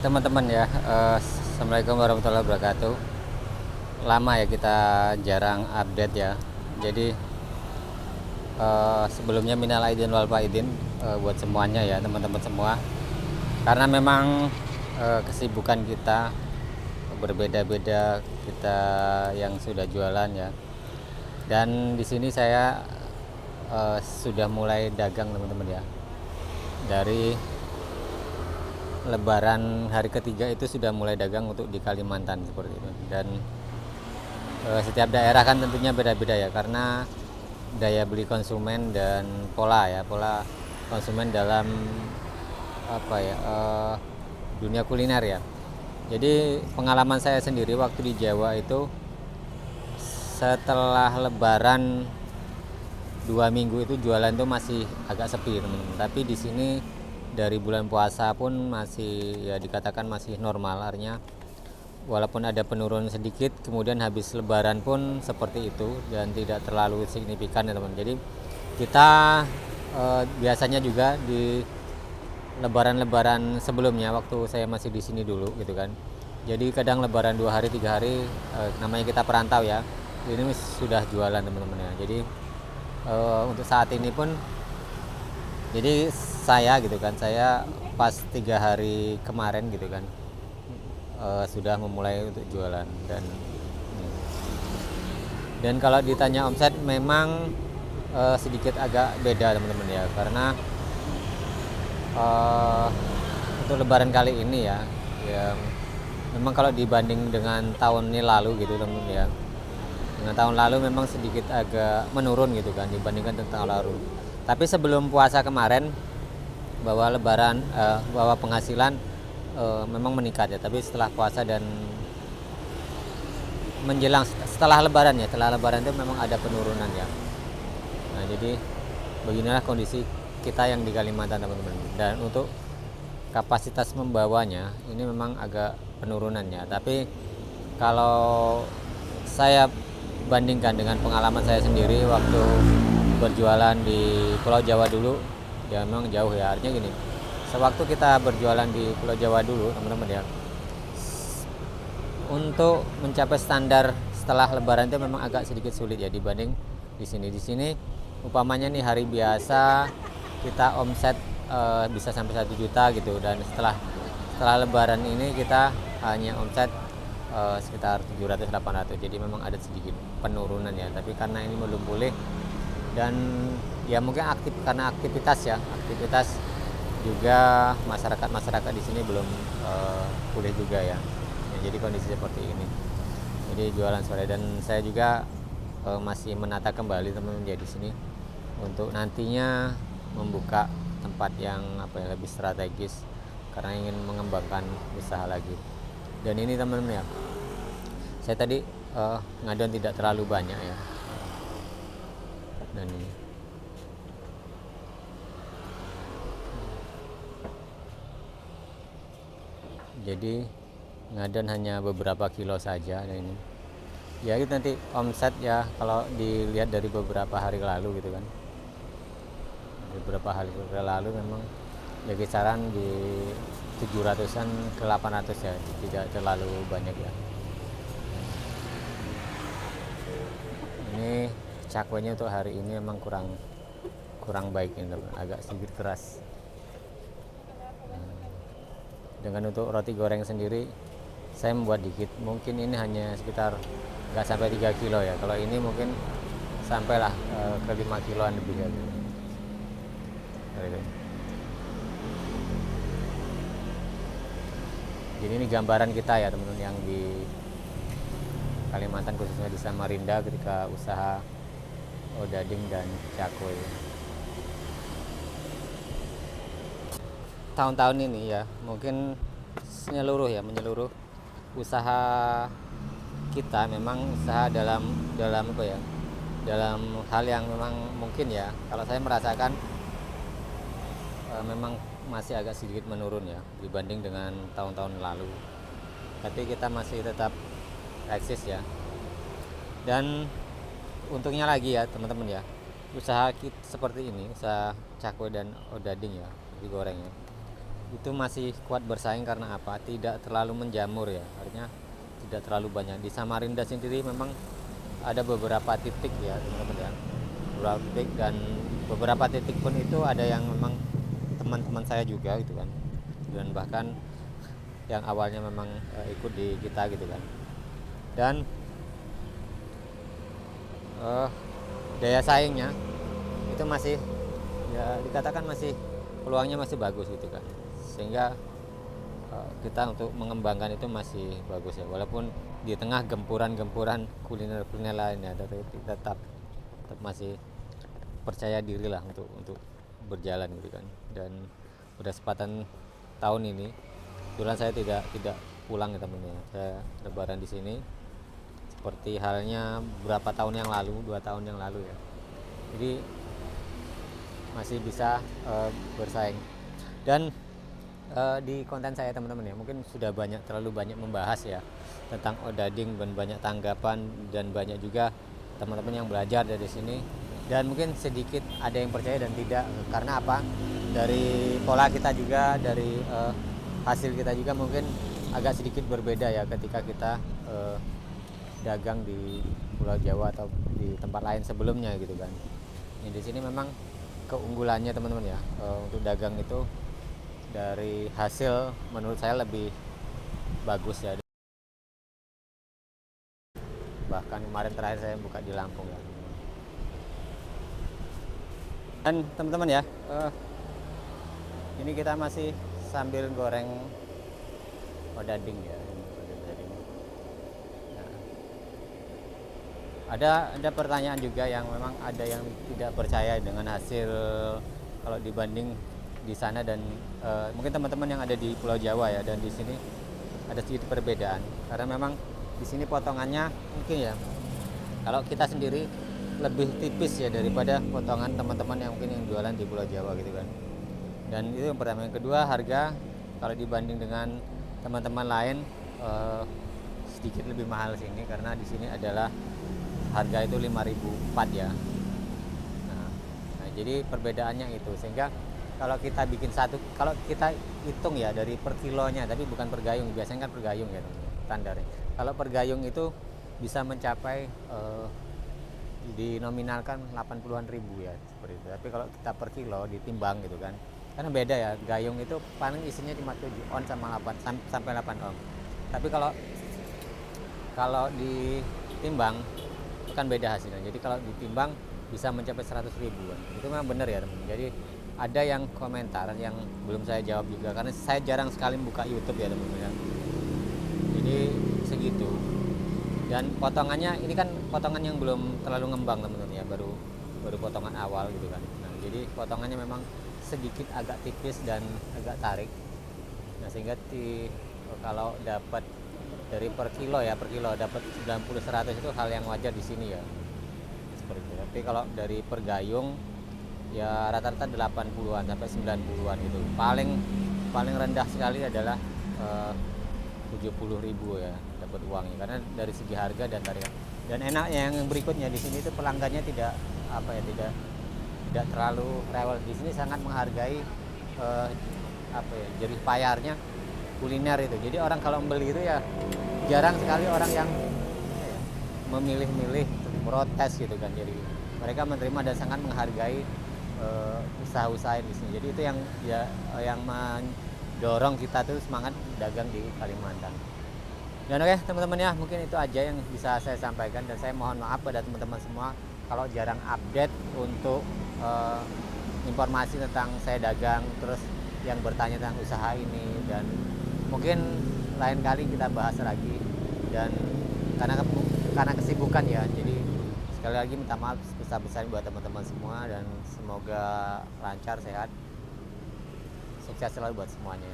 Teman-teman ya, Assalamualaikum warahmatullahi wabarakatuh. Lama ya kita jarang update ya. Jadi sebelumnya minal aidin wal faidin buat semuanya ya teman-teman semua. Karena memang kesibukan kita berbeda-beda, kita yang sudah jualan ya. Dan di sini saya sudah mulai dagang teman-teman ya. Dari Lebaran hari ketiga itu sudah mulai dagang untuk di Kalimantan seperti itu. Dan setiap daerah kan tentunya beda-beda ya, karena daya beli konsumen dan pola konsumen dalam apa ya dunia kuliner ya. Jadi pengalaman saya sendiri waktu di Jawa itu setelah Lebaran 2 minggu itu jualan tuh masih agak sepi teman-teman. Tapi di sini dari bulan puasa pun masih ya dikatakan masih normal, artinya walaupun ada penurunan sedikit, kemudian habis Lebaran pun seperti itu dan tidak terlalu signifikan ya teman. Jadi kita biasanya juga di Lebaran-Lebaran sebelumnya waktu saya masih di sini dulu gitu kan. Jadi kadang Lebaran 2 hari 3 hari, namanya kita perantau ya. Ini sudah jualan teman-teman ya. Jadi untuk saat ini pun jadi saya gitu kan, saya pas 3 hari kemarin gitu kan sudah memulai untuk jualan. Dan kalau ditanya omset memang sedikit agak beda teman-teman ya, karena untuk Lebaran kali ini ya, memang kalau dibanding dengan tahun ini lalu gitu teman-teman ya, dengan tahun lalu memang sedikit agak menurun gitu kan dibandingkan tahun lalu. Tapi sebelum puasa kemarin bahwa penghasilan memang meningkat ya. Tapi setelah puasa dan menjelang setelah Lebaran itu memang ada penurunan ya. Nah jadi beginilah kondisi kita yang di Kalimantan teman-teman. Dan untuk kapasitas membawanya ini memang agak penurunannya. Tapi kalau saya bandingkan dengan pengalaman saya sendiri waktu berjualan di Pulau Jawa dulu, ya memang jauh ya. Artinya gini, sewaktu kita berjualan di Pulau Jawa dulu teman-teman ya, untuk mencapai standar setelah Lebaran itu memang agak sedikit sulit ya dibanding di sini. Di sini umpamanya nih hari biasa kita omset bisa sampai 1 juta gitu, dan setelah Lebaran ini kita hanya omset sekitar 700-800. Jadi memang ada sedikit penurunan ya. Tapi karena ini belum pulih dan ya mungkin karena aktivitas juga masyarakat di sini belum pulih juga ya. Jadi kondisi seperti ini. Jadi jualan sore, dan saya juga masih menata kembali teman-teman ya di sini untuk nantinya membuka tempat yang lebih strategis karena ingin mengembangkan usaha lagi. Dan ini teman-teman ya, saya tadi ngadon tidak terlalu banyak ya. Dan ini jadi ngadon hanya beberapa kilo saja. Dan ini ya itu nanti omset ya kalau dilihat dari beberapa hari lalu gitu kan, beberapa hari lalu memang ya kisaran di 700-an ke 800 ya, tidak terlalu banyak ya. Ini cakwenya untuk hari ini memang kurang baik ini, agak sedikit keras. Dengan untuk roti goreng sendiri saya membuat dikit, mungkin ini hanya sekitar nggak sampai 3 kilo ya. Kalau ini mungkin sampailah ke 5 kiloan lebih ya. Jadi ini gambaran kita ya teman-teman yang di Kalimantan, khususnya di Samarinda ketika usaha odading dan cakwe. Tahun-tahun ini ya mungkin menyeluruh usaha kita memang usaha dalam apa ya, dalam hal yang memang mungkin ya, kalau saya merasakan memang masih agak sedikit menurun ya dibanding dengan tahun-tahun lalu. Tapi kita masih tetap eksis ya. Dan untungnya lagi ya teman-teman ya, usaha kita seperti ini, usaha cakwe dan odading ya, digoreng ya, itu masih kuat bersaing karena apa? Tidak terlalu menjamur ya, artinya tidak terlalu banyak. Di Samarinda sendiri memang ada beberapa titik ya teman-teman ya, beberapa titik, dan beberapa titik pun itu ada yang memang teman-teman saya juga gitu kan, dan bahkan yang awalnya memang ikut di kita gitu kan. Dan eh, daya saingnya itu masih, ya dikatakan masih, peluangnya masih bagus gitu kan, sehingga kita untuk mengembangkan itu masih bagus ya, walaupun di tengah gempuran-gempuran kuliner-kuliner lainnya, tapi tetap masih percaya diri lah untuk berjalan gitu kan. Dan udah sepatan tahun ini kebetulan saya tidak pulang ya temennya, saya lebaran di sini seperti halnya berapa tahun yang lalu, 2 tahun yang lalu ya. Jadi masih bisa bersaing. Dan di konten saya teman-teman ya, mungkin sudah terlalu banyak membahas ya tentang odading, dan banyak tanggapan, dan banyak juga teman-teman yang belajar dari sini, dan mungkin sedikit ada yang percaya dan tidak. Karena apa, dari pola kita juga, dari hasil kita juga mungkin agak sedikit berbeda ya ketika kita dagang di Pulau Jawa atau di tempat lain sebelumnya gitu kan. Ini di sini memang keunggulannya teman-teman ya, untuk dagang itu dari hasil menurut saya lebih bagus ya. Bahkan kemarin terakhir saya buka di Lampung ya. Dan teman-teman ya, ini kita masih sambil goreng odading ya. Nah, ada pertanyaan juga yang memang ada yang tidak percaya dengan hasil kalau dibanding di sana, dan mungkin teman-teman yang ada di Pulau Jawa ya, dan di sini ada sedikit perbedaan karena memang di sini potongannya mungkin ya, kalau kita sendiri lebih tipis ya daripada potongan teman-teman yang mungkin yang jualan di Pulau Jawa gitu kan. Dan itu yang pertama. Yang kedua, harga kalau dibanding dengan teman-teman lain sedikit lebih mahal sini, karena di sini adalah harga itu 5.004 ya. Nah, jadi perbedaannya itu, sehingga kalau kita bikin satu, kalau kita hitung ya dari per kilonya, tapi bukan per gayung, biasanya kan per gayung ya standarnya. Kalau per gayung itu bisa mencapai dinominalkan 80-an ribu ya seperti itu. Tapi kalau kita per kilo ditimbang gitu kan, karena beda ya, gayung itu paling isinya cuma 7 on sama 8 sampai 8 on. Tapi kalau ditimbang itu kan beda hasilnya. Jadi kalau ditimbang bisa mencapai 100 ribuan. Itu memang benar ya teman. Jadi ada yang komentar yang belum saya jawab juga, karena saya jarang sekali buka YouTube ya teman-teman. Jadi segitu. Dan potongannya ini kan potongan yang belum terlalu ngembang teman-teman ya, baru potongan awal gitu kan. Nah, jadi potongannya memang sedikit agak tipis dan agak tarik. Nah, sehingga kalau dapat dari per kilo dapat 90-100 itu hal yang wajar di sini ya. Seperti itu. Tapi kalau dari per gayung ya rata-rata 80-an sampai 90-an gitu. Paling rendah sekali adalah 70 ribu ya dapat uangnya, karena dari segi harga dan tarif. Dan enaknya yang berikutnya di sini itu pelanggannya tidak terlalu rewel. Di sini sangat menghargai jerih payarnya kuliner itu. Jadi orang kalau membeli itu ya jarang sekali orang yang memilih-milih protes gitu kan. Jadi mereka menerima dan sangat menghargai usaha-usaha di sini. Jadi itu yang mendorong kita tuh semangat dagang di Kalimantan. Dan oke teman-teman ya, mungkin itu aja yang bisa saya sampaikan, dan saya mohon maaf pada teman-teman semua kalau jarang update untuk informasi tentang saya dagang, terus yang bertanya tentang usaha ini, dan mungkin lain kali kita bahas lagi. Dan karena kesibukan ya, jadi sekali lagi minta maaf sebesar-besar buat teman-teman semua, dan semoga lancar, sehat, sukses selalu buat semuanya.